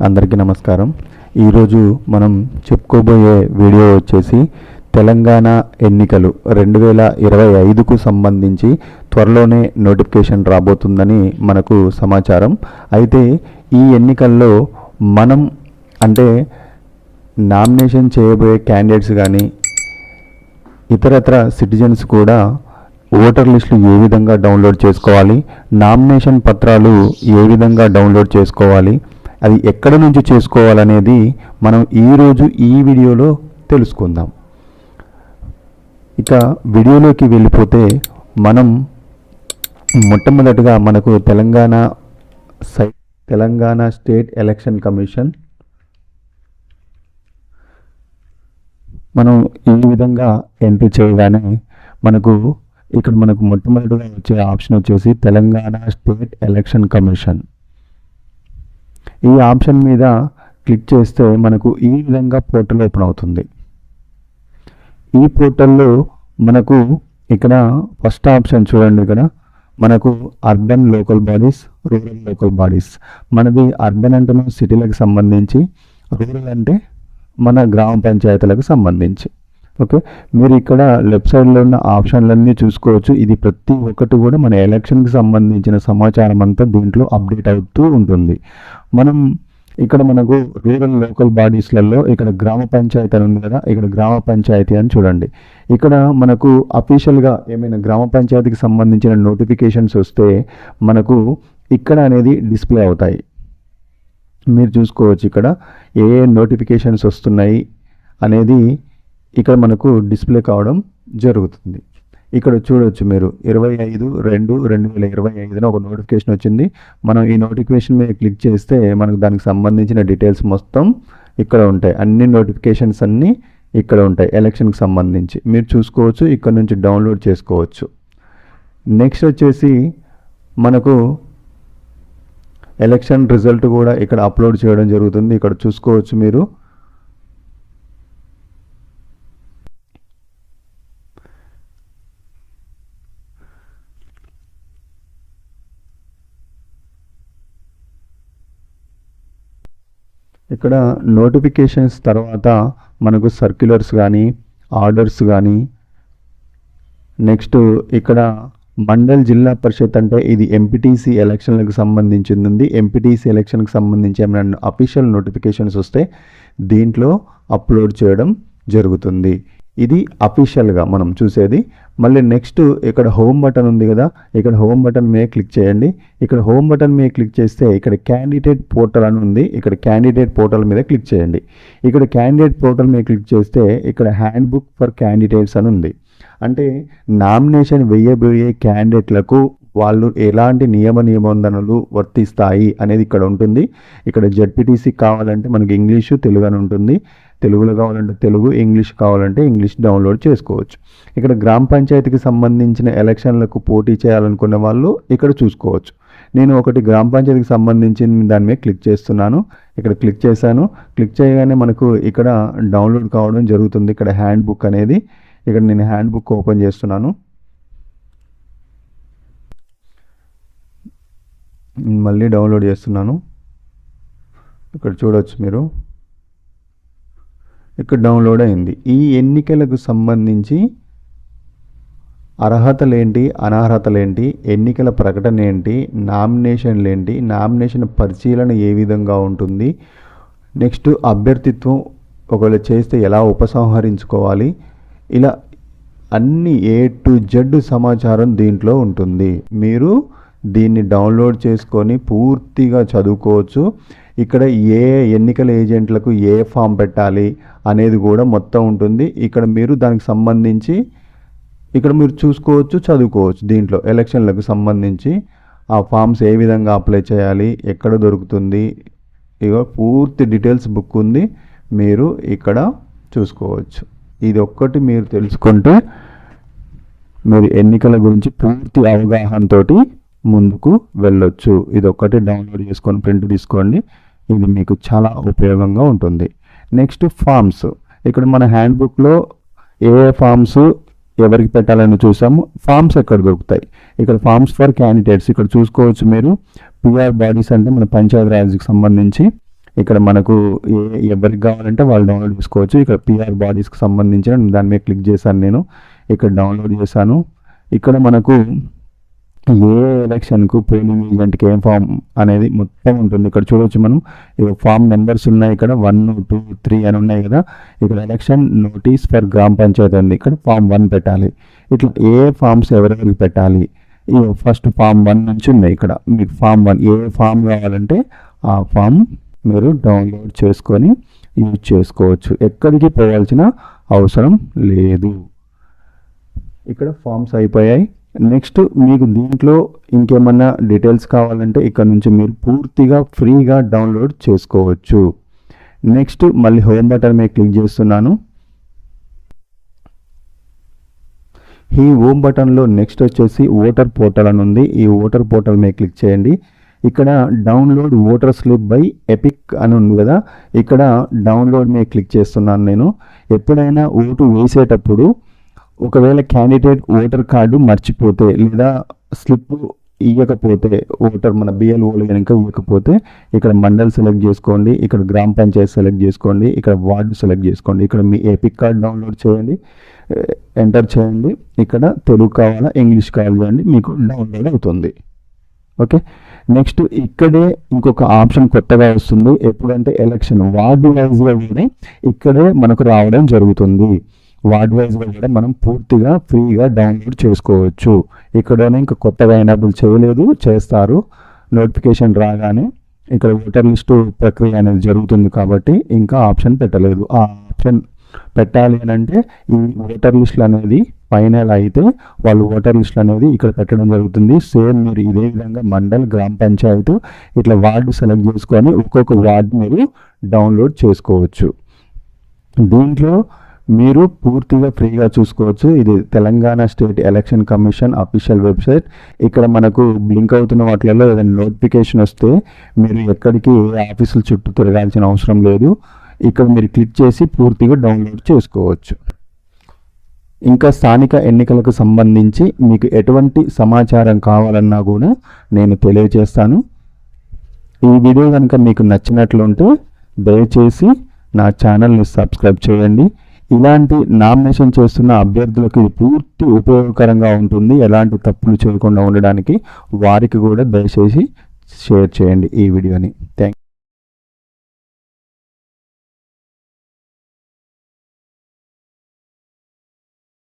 అందరికీ నమస్కారం. ఈరోజు మనం చెప్పుకోబోయే వీడియో వచ్చేసి తెలంగాణ ఎన్నికలు 2025కు సంబంధించి త్వరలోనే నోటిఫికేషన్ రాబోతుందని మనకు సమాచారం. అయితే ఈ ఎన్నికల్లో మనం అంటే నామినేషన్ చేయబోయే క్యాండిడేట్స్ కానీ ఇతరత్ర సిటిజన్స్ కూడా ఓటర్ లిస్టులు ఏ విధంగా డౌన్లోడ్ చేసుకోవాలి, నామినేషన్ పత్రాలు ఏ విధంగా డౌన్లోడ్ చేసుకోవాలి, అది ఎక్కడ నుంచి చేసుకోవాలనేది మనం ఈరోజు ఈ వీడియోలో తెలుసుకుందాం. ఇక వీడియోలోకి వెళ్ళిపోతే మనం మొట్టమొదటిగా మనకు తెలంగాణ స్టేట్ ఎలక్షన్ కమిషన్ మనం ఈ విధంగా ఎంట్రీ చేయగానే మనకు మొట్టమొదటిగా వచ్చే ఆప్షన్ వచ్చేసి తెలంగాణ స్టేట్ ఎలక్షన్ కమిషన్. ఈ ఆప్షన్ మీద క్లిక్ చేస్తే మనకు ఈ విధంగా పోర్టల్ ఓపెన్ అవుతుంది. ఈ పోర్టల్లో మనకు ఇక్కడ ఫస్ట్ ఆప్షన్ చూడండి, ఇక్కడ మనకు urban local bodies, rural local bodies. మనది అర్బన్ అంటే మన సిటీలకు సంబంధించి, రూరల్ అంటే మన గ్రామ పంచాయతీలకు సంబంధించి. ఓకే, మీరు ఇక్కడ లెఫ్ట్ సైడ్లో ఉన్న ఆప్షన్లన్నీ చూసుకోవచ్చు. ఇది ప్రతి ఒక్కటి కూడా మన ఎలక్షన్కి సంబంధించిన సమాచారం అంతా దీంట్లో అప్డేట్ అవుతూ ఉంటుంది. మనకు రూరల్ లోకల్ బాడీస్లలో ఇక్కడ గ్రామ పంచాయతీ అని ఉంది కదా, ఇక్కడ గ్రామ పంచాయతీ అని చూడండి. ఇక్కడ మనకు అఫీషియల్గా ఏమైనా గ్రామ పంచాయతీకి సంబంధించిన నోటిఫికేషన్స్ వస్తే మనకు ఇక్కడ అనేది డిస్ప్లే అవుతాయి. మీరు చూసుకోవచ్చు ఇక్కడ ఏ నోటిఫికేషన్స్ వస్తున్నాయి అనేది ఇక్కడ మనకు డిస్ప్లే కావడం జరుగుతుంది. ఇక్కడ చూడవచ్చు మీరు 25/2/2025 ఒక నోటిఫికేషన్ వచ్చింది. మనం ఈ నోటిఫికేషన్ మీద క్లిక్ చేస్తే మనకు దానికి సంబంధించిన డీటెయిల్స్ మొత్తం ఇక్కడ ఉంటాయి. అన్ని నోటిఫికేషన్స్ అన్నీ ఇక్కడ ఉంటాయి ఎలక్షన్కి సంబంధించి. మీరు చూసుకోవచ్చు, ఇక్కడ నుంచి డౌన్లోడ్ చేసుకోవచ్చు. నెక్స్ట్ వచ్చేసి మనకు ఎలక్షన్ రిజల్ట్ కూడా ఇక్కడ అప్లోడ్ చేయడం జరుగుతుంది. ఇక్కడ చూసుకోవచ్చు మీరు. ఇక్కడ నోటిఫికేషన్స్ తర్వాత మనకు సర్క్యులర్స్ కానీ, ఆర్డర్స్ కానీ, నెక్స్ట్ ఇక్కడ మండల్ జిల్లా పరిషత్ అంటే ఇది ఎంపీటీసీ ఎలక్షన్లకు సంబంధించింది. ఎంపీటీసీ ఎలక్షన్కి సంబంధించి ఏమైనా అఫీషియల్ నోటిఫికేషన్స్ వస్తే దీంట్లో అప్లోడ్ చేయడం జరుగుతుంది. ఇది అఫీషియల్గా మనం చూసేది. మళ్ళీ నెక్స్ట్ ఇక్కడ హోమ్ బటన్ ఉంది కదా, ఇక్కడ హోమ్ బటన్ మీద క్లిక్ చేయండి. ఇక్కడ హోమ్ బటన్ మీద క్లిక్ చేస్తే ఇక్కడ క్యాండిడేట్ పోర్టల్ అని ఉంది. ఇక్కడ క్యాండిడేట్ పోర్టల్ మీద క్లిక్ చేయండి. ఇక్కడ క్యాండిడేట్ పోర్టల్ మీద క్లిక్ చేస్తే ఇక్కడ హ్యాండ్ బుక్ ఫర్ క్యాండిడేట్స్ అని ఉంది. అంటే నామినేషన్ వేయబోయే క్యాండిడేట్లకు వాళ్ళు ఎలాంటి నిబంధనలు వర్తిస్తాయి అనేది ఇక్కడ ఉంటుంది. ఇక్కడ జెడ్పీటీసీ కావాలంటే మనకి ఇంగ్లీషు, తెలుగు అని ఉంటుంది. తెలుగులో కావాలంటే తెలుగు, ఇంగ్లీష్ కావాలంటే ఇంగ్లీష్ డౌన్లోడ్ చేసుకోవచ్చు. ఇక్కడ గ్రామ పంచాయతీకి సంబంధించిన ఎలక్షన్లకు పోటీ చేయాలనుకునే వాళ్ళు ఇక్కడ చూసుకోవచ్చు. నేను ఒకటి గ్రామ పంచాయతీకి సంబంధించిన దాని మీద క్లిక్ చేస్తున్నాను. ఇక్కడ క్లిక్ చేశాను. క్లిక్ చేయగానే మనకు ఇక్కడ డౌన్లోడ్ కావడం జరుగుతుంది. ఇక్కడ హ్యాండ్ బుక్ అనేది, ఇక్కడ నేను హ్యాండ్ బుక్ ఓపెన్ చేస్తున్నాను. మళ్ళీ డౌన్లోడ్ చేస్తున్నాను. ఇక్కడ చూడవచ్చు మీరు, ఇక్కడ డౌన్లోడ్ అయింది. ఈ ఎన్నికలకు సంబంధించి అర్హతలేంటి, అనర్హతలేంటి, ఎన్నికల ప్రకటన ఏంటి, నామినేషన్లు ఏంటి, నామినేషన్ పరిశీలన ఏ విధంగా ఉంటుంది, నెక్స్ట్ అభ్యర్థిత్వం ఒకవేళ చేస్తే ఎలా ఉపసంహరించుకోవాలి, ఇలా అన్ని A to Z సమాచారం దీంట్లో ఉంటుంది. మీరు దీన్ని డౌన్లోడ్ చేసుకొని పూర్తిగా చదువుకోవచ్చు. ఇక్కడ ఏ ఎన్నికల ఏజెంట్లకు ఏ ఫామ్ పెట్టాలి అనేది కూడా మొత్తం ఉంటుంది. ఇక్కడ మీరు దానికి సంబంధించి ఇక్కడ మీరు చూసుకోవచ్చు, చదువుకోవచ్చు. దీంట్లో ఎలక్షన్లకు సంబంధించి ఆ ఫామ్స్ ఏ విధంగా అప్లై చేయాలి, ఎక్కడ దొరుకుతుంది, ఇక పూర్తి డీటెయిల్స్ బుక్ ఉంది. మీరు ఇక్కడ చూసుకోవచ్చు. ఇది ఒక్కటి మీరు తెలుసుకుంటే మీరు ఎన్నికల గురించి పూర్తి అవగాహనతోటి ముందుకు వెళ్ళొచ్చు. ఇది ఒక్కటి డౌన్లోడ్ చేసుకొని ప్రింట్ తీసుకోండి. ఇది మీకు చాలా ఉపయోగంగా ఉంటుంది. Next forms. ఇక్కడ మన హ్యాండ్ బుక్లో ఏ ఫామ్స్ ఎవరికి పెట్టాలని చూసాము. ఫామ్స్ ఎక్కడ దొరుకుతాయి, ఇక్కడ ఫామ్స్ ఫర్ క్యాండిడేట్స్ ఇక్కడ చూసుకోవచ్చు మీరు. పిఆర్ బాడీస్ అంటే మన పంచాయతీ రాజ్కి సంబంధించి ఇక్కడ మనకు ఎవరికి కావాలంటే వాళ్ళు డౌన్లోడ్ చేసుకోవచ్చు. ఇక్కడ పిఆర్ బాడీస్కి సంబంధించిన దాని మీద క్లిక్ చేశాను, నేను ఇక్కడ డౌన్లోడ్ చేశాను. ఇక్కడ మనకు ఏ ఎలక్షన్కు పోలింగ్ ఏజెంట్కి ఏం ఫామ్ అనేది మొత్తం ఉంటుంది. ఇక్కడ చూడవచ్చు మనం ఫామ్ నెంబర్స్ ఉన్నాయి, ఇక్కడ 1, 2, 3 అని ఉన్నాయి కదా. ఇక్కడ ఎలక్షన్ నోటీస్ ఫర్ గ్రామ పంచాయతీ ఉంది, ఇక్కడ ఫామ్ 1 పెట్టాలి. ఇట్లా ఏ ఫామ్స్ ఎవరెవరికి పెట్టాలి, ఫస్ట్ ఫామ్ 1 నుంచి ఉన్నాయి. ఇక్కడ మీకు ఫామ్ 1 ఏ ఫామ్ కావాలంటే ఆ ఫామ్ మీరు డౌన్లోడ్ చేసుకొని యూజ్ చేసుకోవచ్చు. ఎక్కడికి పోవాల్సిన అవసరం లేదు. ఇక్కడ ఫామ్స్ అయిపోయాయి. నెక్స్ట్ మీకు దీంట్లో ఇంకేమన్నా డీటెయిల్స్ కావాలంటే ఇక్కడ నుంచి మీరు పూర్తిగా ఫ్రీగా డౌన్లోడ్ చేసుకోవచ్చు. నెక్స్ట్ మళ్ళీ హోమ్ బటన్ మీద క్లిక్ చేస్తున్నాను. ఈ హోమ్ బటన్లో నెక్స్ట్ వచ్చేసి ఓటర్ పోర్టల్ అని ఉంది. ఈ ఓటర్ పోర్టల్ మీద క్లిక్ చేయండి. ఇక్కడ download voter slip by epic అని ఉంది కదా, ఇక్కడ డౌన్లోడ్ మీద క్లిక్ చేస్తున్నాను నేను. ఎప్పుడైనా ఓటు వేసేటప్పుడు ఒకవేళ క్యాండిడేట్ ఓటర్ కార్డు మర్చిపోతే లేదా స్లిప్ ఇవ్వకపోతే, ఓటర్ మన బిఎల్ఓలు కనుక ఇవ్వకపోతే ఇక్కడ మండల్ సెలెక్ట్ చేసుకోండి, ఇక్కడ గ్రామ పంచాయతీ సెలెక్ట్ చేసుకోండి, ఇక్కడ వార్డు సెలెక్ట్ చేసుకోండి. ఇక్కడ మీ ఎపిక్ కార్డ్ డౌన్లోడ్ చేయండి, ఎంటర్ చేయండి. ఇక్కడ తెలుగు కావాలా ఇంగ్లీష్ కావాలి చేయండి, మీకు డౌన్లోడ్ అవుతుంది. ఓకే, నెక్స్ట్ ఇక్కడే ఇంకొక ఆప్షన్ కొత్తగా వస్తుంది. ఎప్పుడంటే ఎలక్షన్ వార్డు వైజ్గా కూడా ఇక్కడే మనకు రావడం జరుగుతుంది. వార్డ్ వైజ్గా కూడా మనం పూర్తిగా ఫ్రీగా డౌన్లోడ్ చేసుకోవచ్చు. ఇక్కడనే ఇంకా కొత్తగా ఎనేబుల్ చేయలేదు, చేస్తారు నోటిఫికేషన్ రాగానే. ఇక్కడ ఓటర్ లిస్టు ప్రక్రియ అనేది జరుగుతుంది కాబట్టి ఇంకా ఆప్షన్ పెట్టలేదు. ఆ ఆప్షన్ పెట్టాలి అని అంటే ఈ ఓటర్ లిస్టులు అనేది ఫైనల్ అయితే వాళ్ళు ఓటర్ లిస్టులు అనేది ఇక్కడ పెట్టడం జరుగుతుంది. సేమ్ మీరు ఇదే విధంగా మండల్, గ్రామ పంచాయతీ ఇట్లా వార్డు సెలెక్ట్ చేసుకొని ఒక్కొక్క వార్డు మీరు డౌన్లోడ్ చేసుకోవచ్చు. దీంట్లో మీరు పూర్తిగా ఫ్రీగా చూసుకోవచ్చు. ఇది Telangana state election commission official website. ఇక్కడ మనకు బ్లింక్ అవుతున్న వాటిల్లో ఏదైనా నోటిఫికేషన్ వస్తే మీరు ఎక్కడికి ఆఫీసుల చుట్టూ తిరగాల్సిన అవసరం లేదు. ఇక్కడ మీరు క్లిక్ చేసి పూర్తిగా డౌన్లోడ్ చేసుకోవచ్చు. ఇంకా స్థానిక ఎన్నికలకు సంబంధించి మీకు ఎటువంటి సమాచారం కావాలన్నా కూడా నేను తెలియజేస్తాను. ఈ వీడియో కనుక మీకు నచ్చినట్లుంటే దయచేసి నా ఛానల్ని సబ్స్క్రైబ్ చేయండి. ఇలాంటి నామినేషన్ చేస్తున్న అభ్యర్థులకు ఇది పూర్తి ఉపయోగకరంగా ఉంటుంది. ఎలాంటి తప్పులు చేయకుండా ఉండడానికి వారికి కూడా దయచేసి షేర్ చేయండి ఈ వీడియోని. థ్యాంక్